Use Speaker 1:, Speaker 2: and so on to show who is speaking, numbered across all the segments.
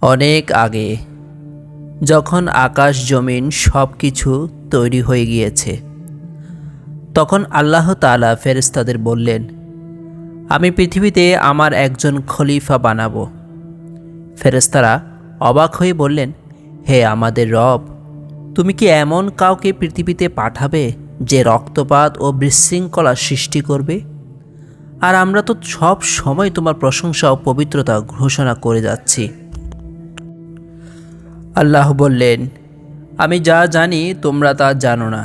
Speaker 1: অনেক আগে, যখন আকাশ জমিন সব কিছু তৈরি হয়ে গিয়েছে, তখন আল্লাহ তাআলা ফেরেশতাদের বললেন, আমি পৃথিবীতে আমার একজন খলিফা বানাবো। ফেরেশতারা অবাক হয়ে বললেন, হে আমাদের রব, তুমি কি এমন কাউকে পৃথিবীতে পাঠাবে যে রক্তপাত ও বিশৃঙ্খলা সৃষ্টি করবে? আর আমরা তো সব সময় তোমার প্রশংসা ও পবিত্রতা ঘোষণা করে যাচ্ছি। আল্লাহ বললেন, আমি যা জানি তোমরা তা জানো না।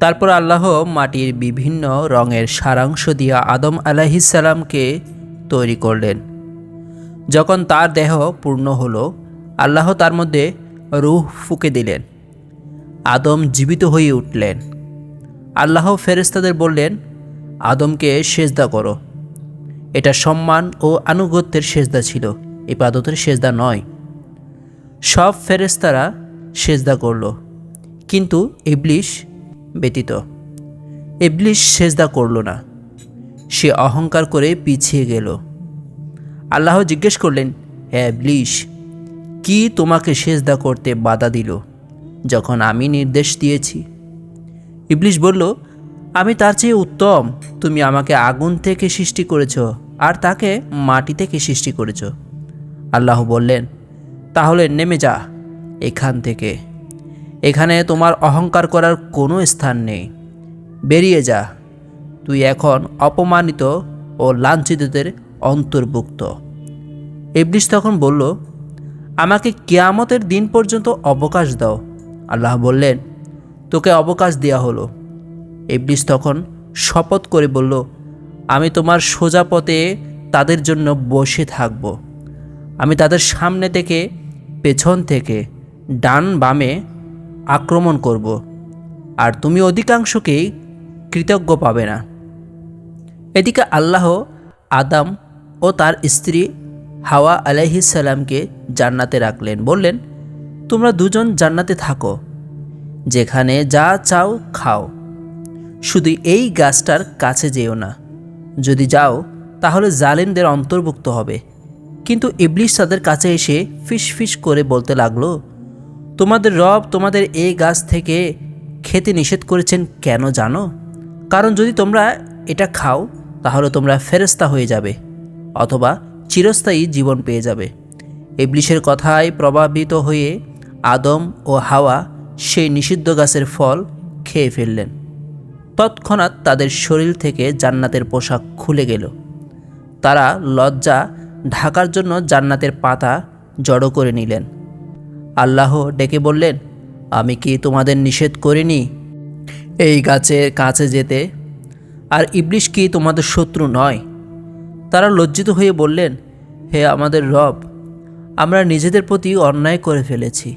Speaker 1: তারপর আল্লাহ মাটির বিভিন্ন রঙের সারাংশ দিয়া আদম আলাইহিসসালামকে তৈরি করলেন। যখন তার দেহ পূর্ণ হলো, আল্লাহ তার মধ্যে রূহ ফুঁকে দিলেন। আদম জীবিত হয়ে উঠলেন। আল্লাহ ফেরেশতাদের বললেন, আদমকে সেজদা করো। এটা সম্মান ও আনুগত্যের সেজদা ছিল, ইবাদতের সেজদা নয়। সব ফেরেশতারা সেজদা করল, কিন্তু ইবলিস ব্যতীত। ইবলিস সেজদা করল না, সে অহংকার করে পিছিয়ে গেল। আল্লাহ জিজ্ঞেস করলেন, হে ইবলিস, কি তোমাকে সেজদা করতে বাধা দিল যখন আমি নির্দেশ দিয়েছি? ইবলিস বলল, আমি তার চেয়ে উত্তম। তুমি আমাকে আগুন থেকে সৃষ্টি করেছ, আর তাকে মাটি থেকে সৃষ্টি করেছ। আল্লাহ বললেন, তাহলে নেমে যা এখান থেকে। এখানে তোমার অহংকার করার কোনো স্থান নেই। বেরিয়ে যা, তুই এখন অপমানিত ও লাঞ্ছিতদের অন্তর্ভুক্ত। ইবলিস তখন বলল, আমাকে কিয়ামতের দিন পর্যন্ত অবকাশ দাও। আল্লাহ বললেন, তোকে অবকাশ দেওয়া হলো। ইবলিস তখন শপথ করে বলল, আমি তোমার সোজা পথে তাদের জন্য বসে থাকব। আমি তাদের সামনে থেকে, পেছন থেকে, ডান বামে আক্রমণ করব, আর তুমি অধিকাংশকেই কৃতজ্ঞ পাবে না। এদিকে আল্লাহ আদম ও তার স্ত্রী হাওয়া আলাইহিসসালামকে জান্নাতে রাখলেন। বললেন, তোমরা দুজন জান্নাতে থাকো, যেখানে যা চাও খাও, শুধু এই গাছটার কাছে যেও না। যদি যাও তাহলে জালিমদের অন্তর্ভুক্ত হবে। কিন্তু ইবলিস তাদের কাছে এসে ফিসফিস করে বলতে লাগলো, তোমাদের রব তোমাদের এই গাছ থেকে খেতে নিষেধ করেছেন কেন জানো? কারণ যদি তোমরা এটা খাও তাহলে তোমরা ফেরেশতা হয়ে যাবে, অথবা চিরস্থায়ী জীবন পেয়ে যাবে। ইবলিসের কথায় প্রভাবিত হয়ে আদম ও হাওয়া সেই নিষিদ্ধ গাছের ফল খেয়ে ফেললেন। তৎক্ষণাৎ তাদের শরীর থেকে জান্নাতের পোশাক খুলে গেল। তারা লজ্জা ঢাকার জন্য জান্নাতের পাতা জড়ো করে নিলেন। আল্লাহ ডেকে বললেন, আমি কি তোমাদের নিষেধ করিনি এই গাছের কাছে যেতে? আর ইবলিস কি তোমাদের শত্রু নয়? তারা লজ্জিত হয়ে বললেন, হে আমাদের রব, আমরা নিজেদের প্রতি অন্যায় করে ফেলেছি।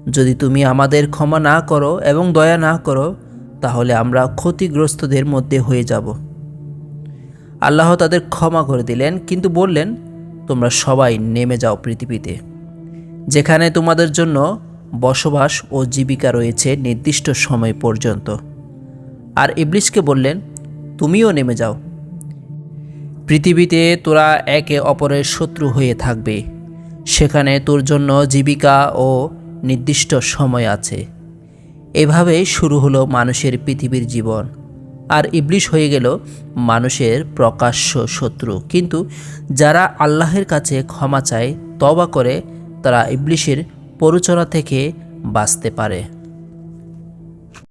Speaker 1: যদি তুমি আমাদের ক্ষমা না করো এবং দয়া না করো, তাহলে আমরা ক্ষতিগ্রস্তদের মধ্যে হয়ে যাব। আল্লাহ তাদের ক্ষমা করে দিলেন, কিন্তু বললেন, তোমরা সবাই নেমে যাও পৃথিবীতে, যেখানে তোমাদের জন্য বসবাস ও জীবিকা রয়েছে নির্দিষ্ট সময় পর্যন্ত। আর ইবলিসকে বললেন, তুমিও নেমে যাও। পৃথিবীতে তোরা একে অপরের শত্রু হয়ে থাকবে, সেখানে তোর জন্য জীবিকা ও নির্দিষ্ট সময় আছে। এভাবেই শুরু হলো মানুষের পৃথিবীর জীবন। আর ইবলিস হয়ে গেল মানুষের প্রকাশ্য শত্রু। কিন্তু যারা আল্লাহের কাছে ক্ষমা চায়, তওবা করে, তারা ইবলিসের প্ররোচনা থেকে বাঁচতে পারে।